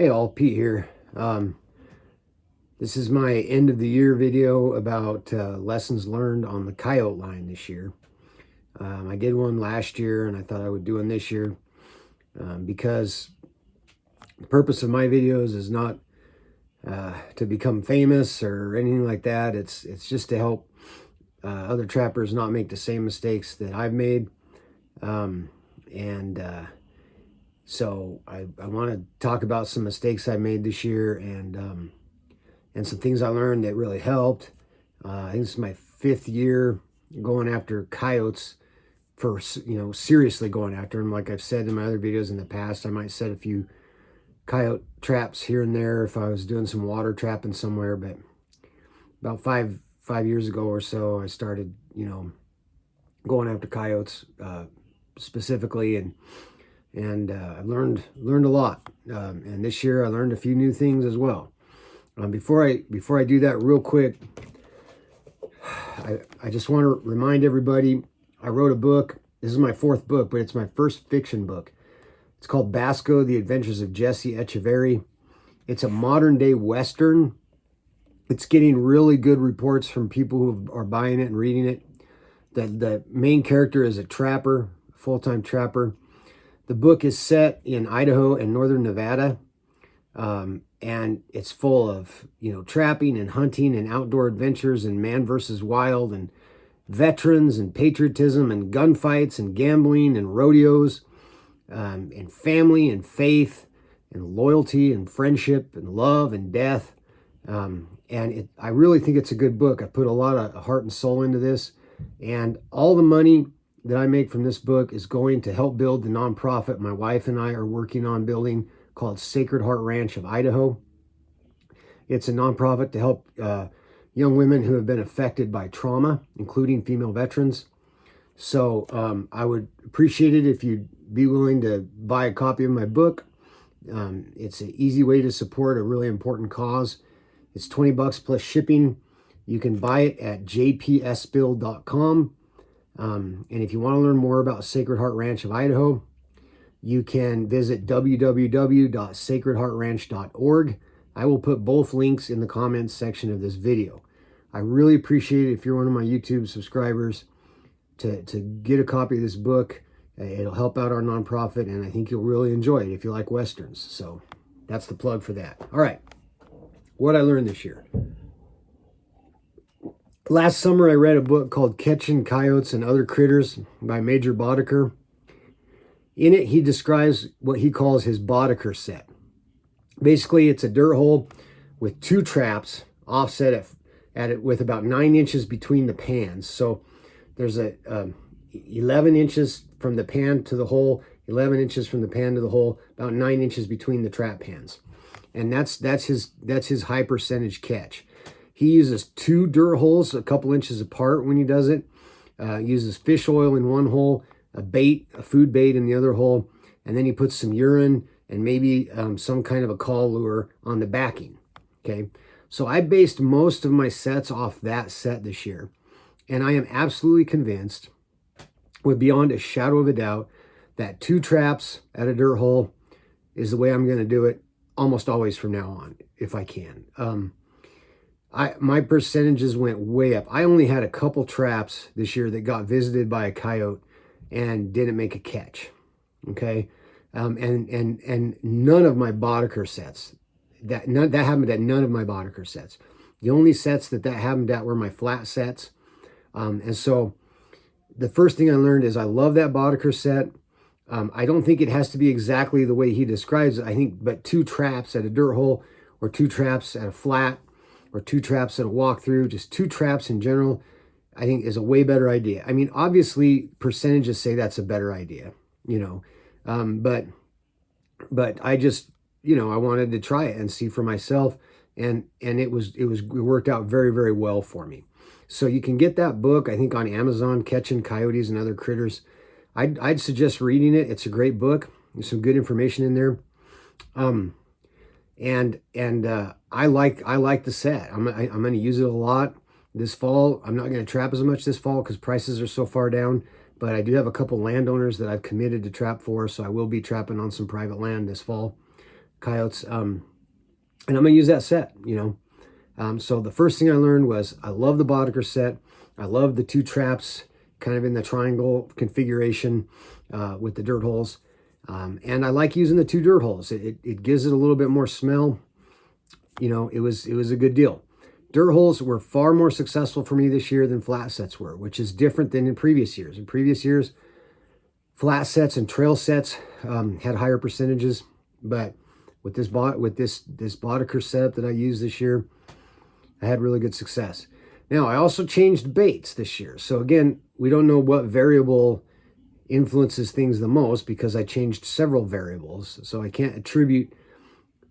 Hey all, Pete here. This is my end of the year video about lessons learned on the Coyote line this year. I did one last year and I thought I would do one this year because the purpose of my videos is not to become famous or anything like that. It's just to help other trappers not make the same mistakes that I've made. So I want to talk about some mistakes I made this year and some things I learned that really helped. I think this is my 5th year going after coyotes for, seriously going after them. Like I've said in my other videos in the past, I might set a few coyote traps here and there if I was doing some water trapping somewhere. But about five years ago or so, I started, going after coyotes specifically, and I've learned a lot. And this year I learned a few new things as well. Before I do that, real quick, I just want to remind everybody, I wrote a book. This is my 4th book, but it's my first fiction book. It's called Basco, The Adventures of Jesse Echeverry. It's a modern day Western. It's getting really good reports from people who are buying it and reading it. The main character is a trapper, full-time trapper. The book is set in Idaho and northern Nevada. And it's full of, trapping and hunting and outdoor adventures and man versus wild and veterans and patriotism and gunfights and gambling and rodeos, and family and faith and loyalty and friendship and love and death. I really think it's a good book. I put a lot of heart and soul into this, and all the money that I make from this book is going to help build the nonprofit my wife and I are working on building, called Sacred Heart Ranch of Idaho. It's a nonprofit to help young women who have been affected by trauma, including female veterans. So I would appreciate it if you'd be willing to buy a copy of my book. It's an easy way to support a really important cause. It's $20 plus shipping. You can buy it at jpsbill.com. And if you want to learn more about Sacred Heart Ranch of Idaho, you can visit www.sacredheartranch.org. I will put both links in the comments section of this video. I really appreciate it if you're one of my YouTube subscribers to get a copy of this book. It'll help out our nonprofit, and I think you'll really enjoy it if you like Westerns. So that's the plug for that. All right, what I learned this year. Last summer, I read a book called Catching Coyotes and Other Critters by Major Boddicker. In it, he describes what he calls his Boddicker set. Basically, it's a dirt hole with 2 traps offset at it with about 9 inches between the pans. So there's 11 inches from the pan to the hole, 11 inches from the pan to the hole, about 9 inches between the trap pans. And that's his high percentage catch. He uses 2 dirt holes a couple inches apart when he does it. Uses fish oil in one hole, a food bait in the other hole, and then he puts some urine and maybe some kind of a call lure on the backing. Okay, so I based most of my sets off that set this year, and I am absolutely convinced, with beyond a shadow of a doubt, that 2 traps at a dirt hole is the way I'm going to do it almost always from now on, if I can. My percentages went way up. I only had a couple traps this year that got visited by a coyote and didn't make a catch. Okay, and none of my Boddicker sets that happened at none of my Boddicker sets. The only sets that happened at were my flat sets. And so the first thing I learned is I love that Boddicker set. I don't think it has to be exactly the way he describes it. I think, but 2 traps at a dirt hole, or 2 traps at a flat, or 2 traps at a walkthrough, just 2 traps in general, I think is a way better idea. I mean, obviously percentages say that's a better idea, but I just, I wanted to try it and see for myself, and it worked out very, very well for me. So you can get that book, I think, on Amazon, Catching Coyotes and Other Critters. I'd suggest reading it. It's a great book. There's some good information in there. I like the set. I'm going to use it a lot this fall. I'm not going to trap as much this fall because prices are so far down, but I do have a couple landowners that I've committed to trap for, so I will be trapping on some private land this fall. coyotes, and I'm going to use that set, So the first thing I learned was I love the Boddicker set. I love the 2 traps kind of in the triangle configuration with the dirt holes. And I like using the 2 dirt holes. It gives it a little bit more smell. It was a good deal. Dirt holes were far more successful for me this year than flat sets were, which is different than in previous years. In previous years, flat sets and trail sets had higher percentages, but with this Boddicker setup that I used this year, I had really good success. Now, I also changed baits this year. So again, we don't know what variable influences things the most because I changed several variables. So I can't attribute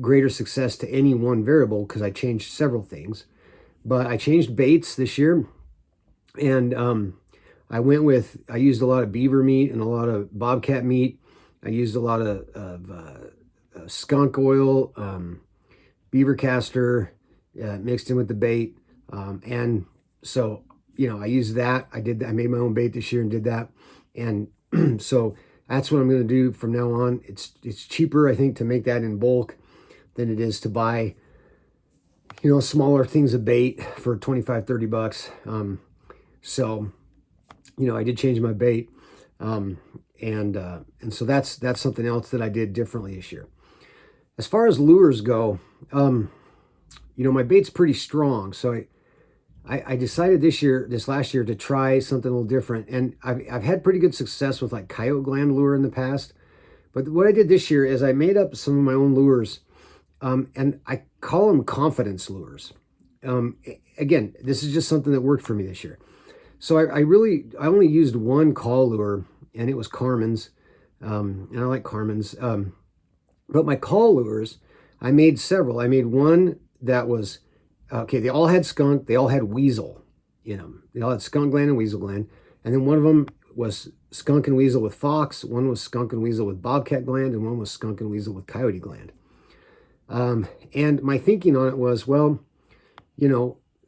greater success to any one variable because I changed several things. But I changed baits this year, and I used a lot of beaver meat and a lot of bobcat meat. I used a lot of skunk oil, beaver castor, mixed in with the bait. And so, I used that. I made my own bait this year and did that. And so that's what I'm going to do from now on. It's cheaper, I think, to make that in bulk than it is to buy, smaller things of bait for 25, 30 bucks. So, I did change my bait. And so that's something else that I did differently this year. As far as lures go, my bait's pretty strong. So I decided this last year to try something a little different. And I've had pretty good success with like coyote gland lure in the past. But what I did this year is I made up some of my own lures, and I call them confidence lures. Again, this is just something that worked for me this year. So I only used one call lure, and it was Carmen's. And I like Carmen's. But my call lures, I made several. I made one that was, they all had skunk, they all had weasel in them. They all had skunk gland and weasel gland. And then one of them was skunk and weasel with fox, one was skunk and weasel with bobcat gland, and one was skunk and weasel with coyote gland. And my thinking on it was, well,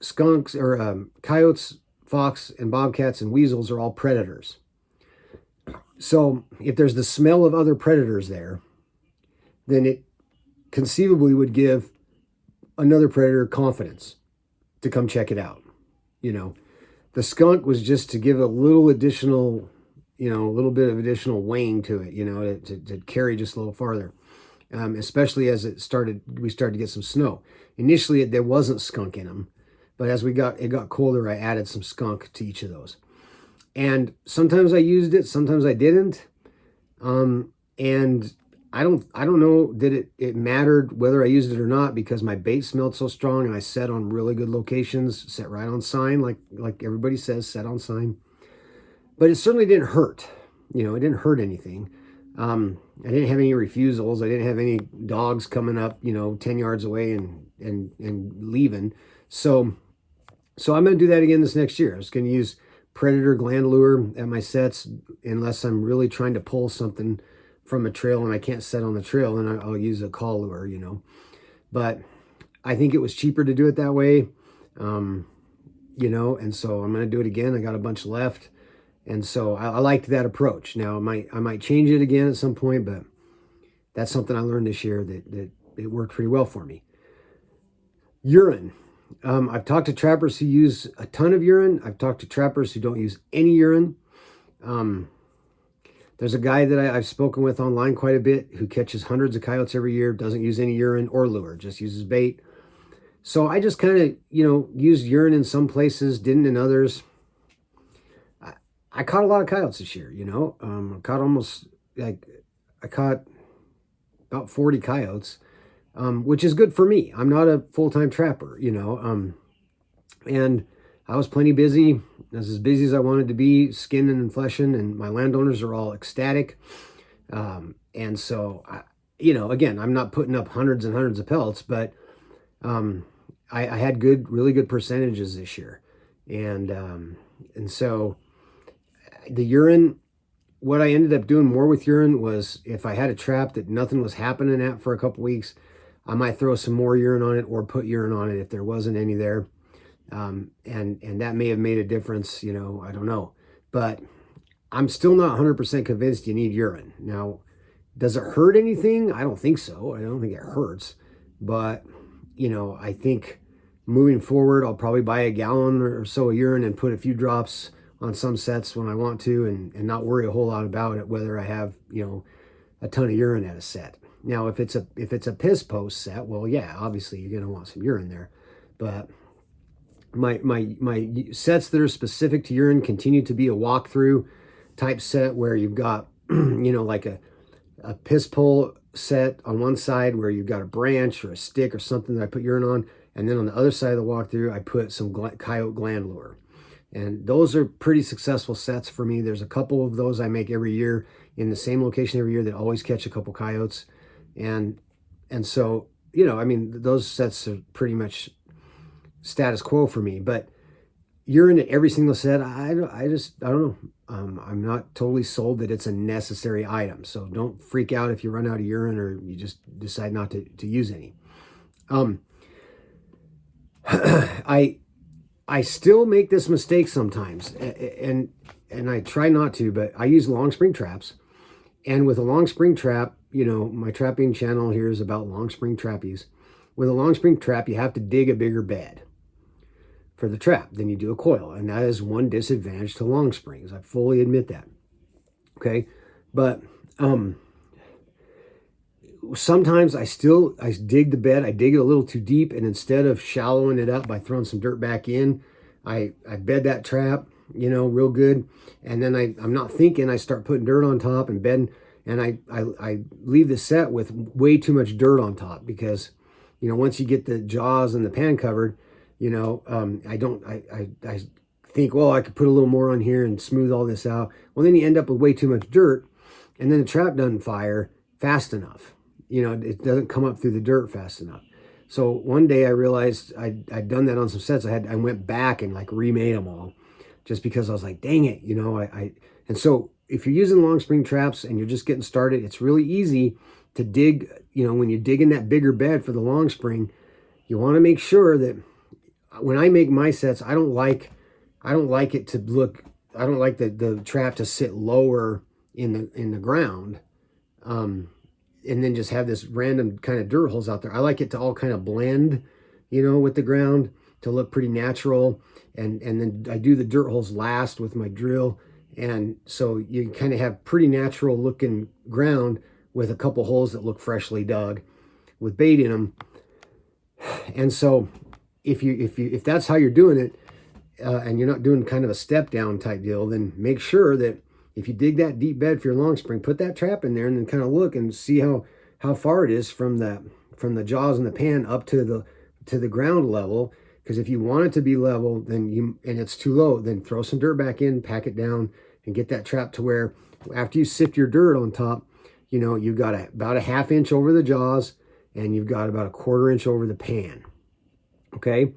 skunks or coyotes, fox, and bobcats and weasels are all predators. So if there's the smell of other predators there, then it conceivably would give another predator confidence to come check it out. The skunk was just to give a little additional, a little bit of additional wing to it, to carry just a little farther. Especially as we started to get some snow. Initially, there wasn't skunk in them, but as it got colder, I added some skunk to each of those. And sometimes I used it, sometimes I didn't. And I don't know that it mattered whether I used it or not, because my bait smelled so strong and I set on really good locations, set right on sign, like everybody says, set on sign. But it certainly didn't hurt. It didn't hurt anything. I didn't have any refusals. I didn't have any dogs coming up, 10 yards away and leaving. So I'm going to do that again this next year. I was going to use predator gland lure at my sets, unless I'm really trying to pull something from a trail and I can't set on the trail, and I'll use a call lure, But I think it was cheaper to do it that way, and so I'm going to do it again. I got a bunch left, and so I liked that approach. Now I might change it again at some point, but that's something I learned this year that it worked pretty well for me. Urine. I've talked to trappers who use a ton of urine. I've talked to trappers who don't use any urine. There's a guy that I've spoken with online quite a bit who catches hundreds of coyotes every year, doesn't use any urine or lure, just uses bait. So I just kind of, used urine in some places, didn't in others. I caught a lot of coyotes this year, I caught about 40 coyotes, which is good for me. I'm not a full-time trapper, and I was plenty busy. I was as busy as I wanted to be, skinning and fleshing, and my landowners are all ecstatic. And so, again, I'm not putting up hundreds and hundreds of pelts, but I had really good percentages this year. And so the urine, what I ended up doing more with urine was, if I had a trap that nothing was happening at for a couple weeks, I might throw some more urine on it or put urine on it if there wasn't any there. And that may have made a difference, I don't know. But I'm still not 100% convinced you need urine. Now, Does it hurt anything? I don't think so. I don't think it hurts. But, you know, I think moving forward, I'll probably buy a gallon or so of urine and put a few drops on some sets when I want to, and not worry a whole lot about it, whether I have, you know, a ton of urine at a set. Now, if it's a piss post set, well, yeah, obviously you're gonna want some urine there. But my sets that are specific to urine continue to be a walkthrough type set where you've got you know, like a piss pole set on one side where you've got a branch or a stick or something that I put urine on, and then on the other side of the walkthrough I put some coyote gland lure. And those are pretty successful sets for me. There's a couple of those I make every year in the same location every year that always catch a couple coyotes. And so, you know, I mean, those sets are pretty much status quo for me. But urine at every single set, I don't know. I'm not totally sold that it's a necessary item. So don't freak out if you run out of urine or you just decide not to use any. I still make this mistake sometimes, and I try not to, but I use long spring traps. And with a long spring trap, you know, my trapping channel here is about long spring trappies. With a long spring trap, you have to dig a bigger bed for the trap than you do a coil. And that is one disadvantage to long springs. I fully admit that. Okay. But sometimes I dig the bed. I dig it a little too deep. And instead of shallowing it up by throwing some dirt back in, I bed that trap, you know, real good. And then I'm not thinking, I start putting dirt on top and bedding. And I leave the set with way too much dirt on top because, you know, once you get the jaws and the pan covered, you know, I think, well, I could put a little more on here and smooth all this out. Well, then you end up with way too much dirt, and then the trap doesn't fire fast enough. You know, it doesn't come up through the dirt fast enough. So one day I realized I'd done that on some sets. I went back and like remade them all just because I was like, dang it, you know, and so if you're using long spring traps and you're just getting started, it's really easy to dig, you know, when you're digging that bigger bed for the long spring, you want to make sure that when I make my sets, I don't like it to look, I don't like the trap to sit lower in the ground, and then just have this random kind of dirt holes out there. I like it to all kind of blend, you know, with the ground to look pretty natural. And then I do the dirt holes last with my drill. And so you kind of have pretty natural looking ground with a couple holes that look freshly dug with bait in them. And so if that's how you're doing it, and you're not doing kind of a step down type deal, then make sure that if you dig that deep bed for your long spring, put that trap in there and then kind of look and see how far it is from the jaws in the pan up to the ground level. Because if you want it to be level, and it's too low, then throw some dirt back in, pack it down, and get that trap to where after you sift your dirt on top, you know, you've got about a ½ inch over the jaws and you've got about a ¼ inch over the pan. Okay?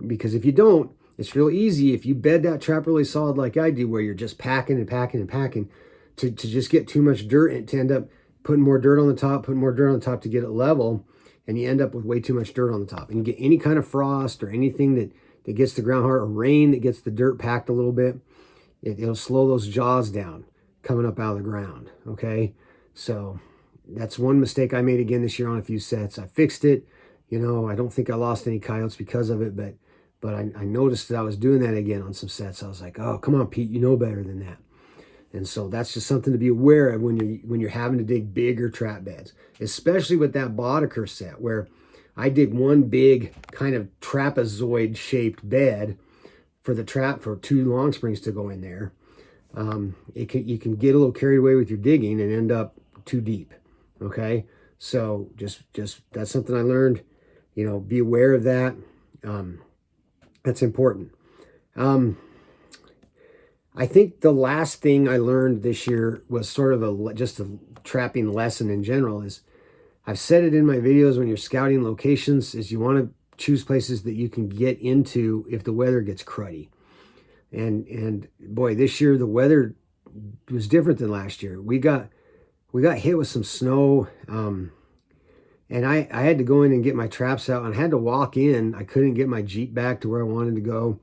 Because if you don't, it's real easy if you bed that trap really solid like I do, where you're just packing and packing and packing to just get too much dirt and to end up putting more dirt on the top, to get it level, and you end up with way too much dirt on the top. And you get any kind of frost or anything that gets the ground hard, or rain that gets the dirt packed a little bit, it'll slow those jaws down coming up out of the ground, okay? So that's one mistake I made again this year on a few sets. I fixed it. You know, I don't think I lost any coyotes because of it, but I noticed that I was doing that again on some sets. I was like, oh, come on, Pete, you know better than that. And so that's just something to be aware of when you're having to dig bigger trap beds, especially with that Boddicker set, where I dig one big kind of trapezoid shaped bed for the trap for 2 long springs to go in there. You can get a little carried away with your digging and end up too deep. Okay, so just that's something I learned. You know, be aware of that. That's important. I think the last thing I learned this year was sort of just a trapping lesson in general. Is I've said it in my videos, when you're scouting locations, is you want to choose places that you can get into if the weather gets cruddy. And boy, this year the weather was different than last year. We got hit with some snow, and I had to go in and get my traps out, and I had to walk in. I couldn't get my Jeep back to where I wanted to go.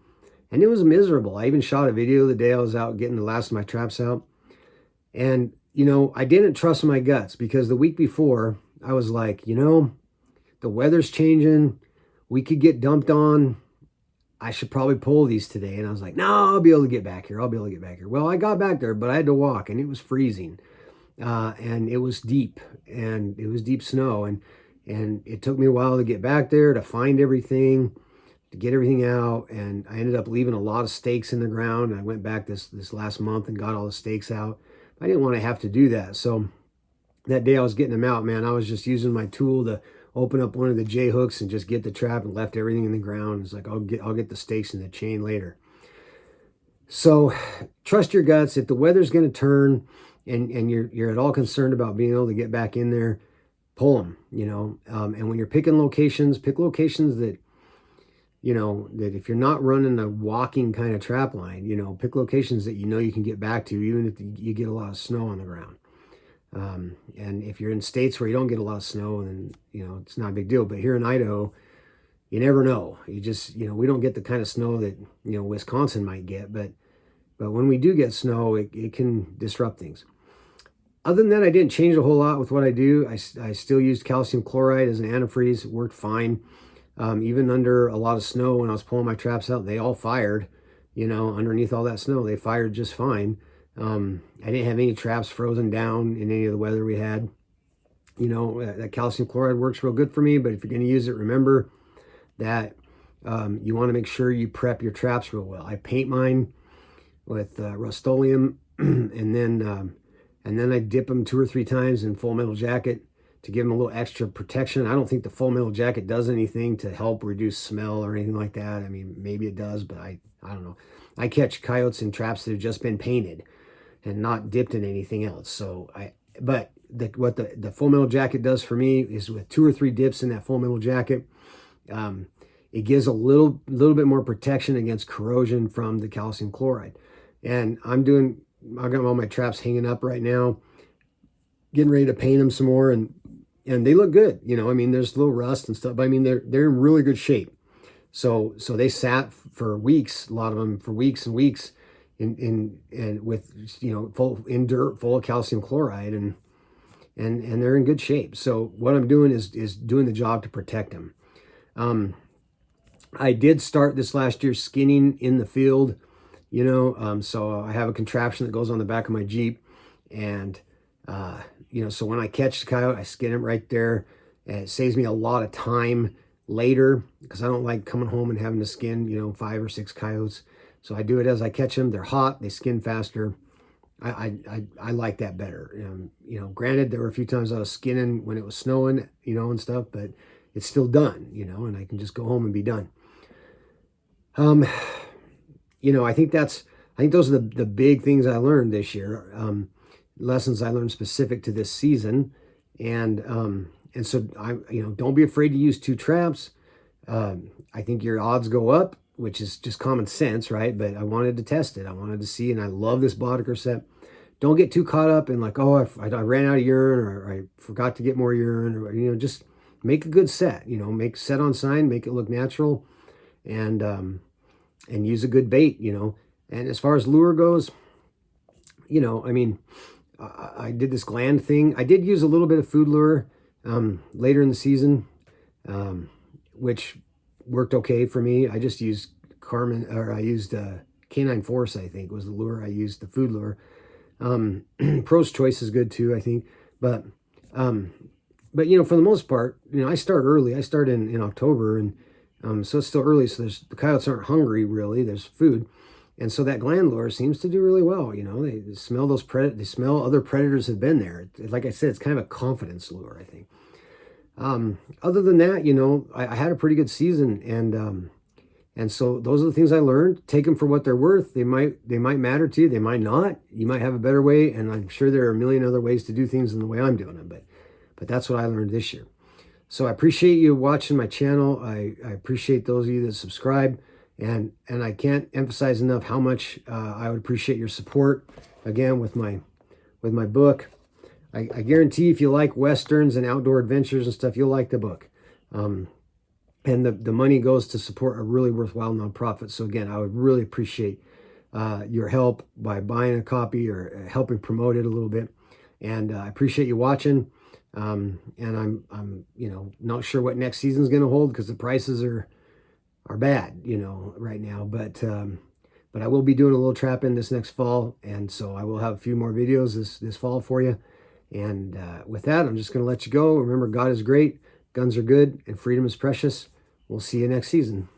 And it was miserable. I even shot a video the day I was out getting the last of my traps out. And, I didn't trust my guts because the week before I was like, the weather's changing. We could get dumped on. I should probably pull these today. And I was like, no, I'll be able to get back here. I'll be able to get back here. Well, I got back there, but I had to walk and it was freezing. And it was deep and it was deep snow. And it took me a while to get back there, to find everything, to get everything out. And I ended up leaving a lot of stakes in the ground. I went back this last month and got all the stakes out. I didn't want to have to do that. So that day I was getting them out, man, I was just using my tool to open up one of the J hooks and just get the trap and left everything in the ground. It's like, I'll get the stakes and the chain later. So trust your guts. If the weather's going to turn and you're at all concerned about being able to get back in there, pull them, and when you're picking locations, pick locations that, that if you're not running a walking kind of trap line, pick locations that you can get back to, even if you get a lot of snow on the ground. And if you're in states where you don't get a lot of snow, then, it's not a big deal. But here in Idaho, you never know. You just, we don't get the kind of snow that, Wisconsin might get. But when we do get snow, it can disrupt things. Other than that, I didn't change a whole lot with what I do. I still used calcium chloride as an antifreeze. It worked fine. Even under a lot of snow when I was pulling my traps out, they all fired, underneath all that snow. They fired just fine. I didn't have any traps frozen down in any of the weather we had. That calcium chloride works real good for me, but if you're going to use it, remember that you want to make sure you prep your traps real well. I paint mine with Rust-Oleum and then I dip them 2 or 3 times in Full Metal Jacket to give them a little extra protection. I don't think the Full Metal Jacket does anything to help reduce smell or anything like that. I mean, maybe it does, but I don't know. I catch coyotes in traps that have just been painted and not dipped in anything else. What the Full Metal Jacket does for me is with 2 or 3 dips in that Full Metal Jacket, it gives a little bit more protection against corrosion from the calcium chloride. And I got all my traps hanging up right now, getting ready to paint them some more, and they look good. There's a little rust and stuff, but they're in really good shape. So they sat for weeks, a lot of them for weeks and weeks, in with dirt full of calcium chloride, and they're in good shape. So what I'm doing is doing the job to protect them. I did start this last year skinning in the field. So I have a contraption that goes on the back of my Jeep, and so when I catch the coyote, I skin him right there, and it saves me a lot of time later because I don't like coming home and having to skin 5 or 6 coyotes. So I do it as I catch them. They're hot, they skin faster. I like that better. Granted, there were a few times I was skinning when it was snowing, and stuff, but it's still done, and I can just go home and be done. I think those are the big things I learned this year, lessons I learned specific to this season. And so don't be afraid to use 2 traps. I think your odds go up, which is just common sense, right? But I wanted to test it. I wanted to see, and I love this Boddicker set. Don't get too caught up in like, oh, I ran out of urine, or I forgot to get more urine, or, just make a good set, make set on sign, make it look natural, and use a good bait, And as far as lure goes, I did this gland thing. I did use a little bit of food lure later in the season, which worked okay for me. I just used Canine Force, I think was the lure. I used the food lure. Pro's Choice is good too, I think. But for the most part, I start early. I start in October, and so it's still early. So the coyotes aren't hungry really. There's food. And so that gland lure seems to do really well. They smell they smell other predators have been there. Like I said, it's kind of a confidence lure, I think. Other than that, I had a pretty good season, and so those are the things I learned. Take them for what they're worth. They might matter to you. They might not. You might have a better way, and I'm sure there are a million other ways to do things than the way I'm doing them. But that's what I learned this year. So I appreciate you watching my channel. I appreciate those of you that subscribe. And I can't emphasize enough how much I would appreciate your support. Again, with my book, I guarantee if you like westerns and outdoor adventures and stuff, you'll like the book. And the money goes to support a really worthwhile nonprofit. So again, I would really appreciate your help by buying a copy or helping promote it a little bit. And I appreciate you watching. And I'm not sure what next season's going to hold because the prices are bad, right now. But I will be doing a little trapping this next fall, and so I will have a few more videos this fall for you. And with that, I'm just going to let you go. Remember, God is great, guns are good, and freedom is precious. We'll see you next season.